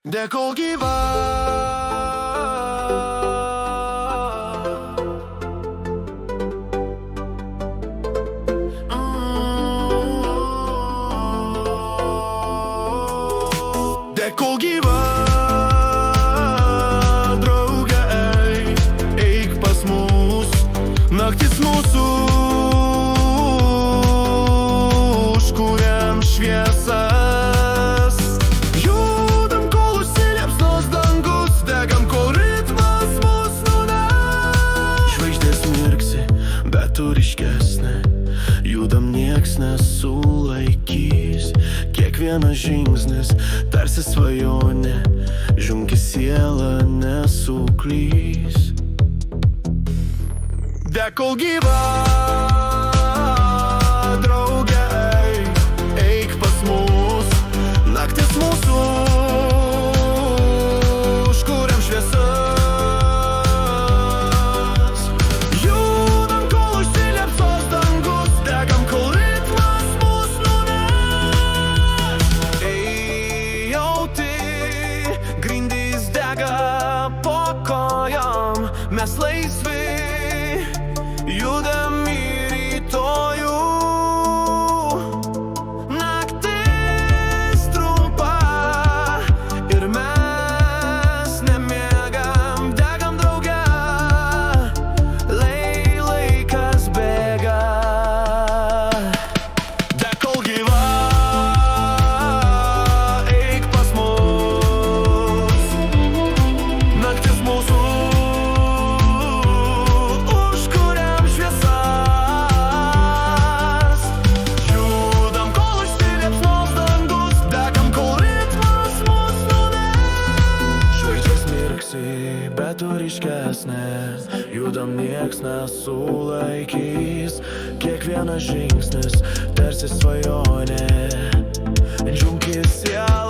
Dekol gyva. Dekol gyva, drauge, eik pas mus. Naktis mūsų, užkuriam šviesas. Judam, kol užsiliepsnos dangus, degam, kol ritmas mus nuneš. Žvaigždės mirksi, bet tu ryškesnė. Judam, nieks nesulaikys. Kiekvienas žingsnis tarsi svajonė, žunki siela nesuklys. Dekol gyva, drauge, eik pas mus. Naktis mūsų, užkuriam šviesas. Judam, kol užsiliepsos dangus, degam, kol ritmas mus nuneš. Jauti, grindys dega po kojom, mes laisvi. Judam į rytojų. Naktis trumpa ir mes nemiegam, degam drauge. Laikas bėga. Dekol gyva, eik pas mus. Naktis mūsų, bet tu ryškesnė. Judam, nieks nesulaikys. Kiekvienas žingsnis tarsi svajonė. Džiunkis siela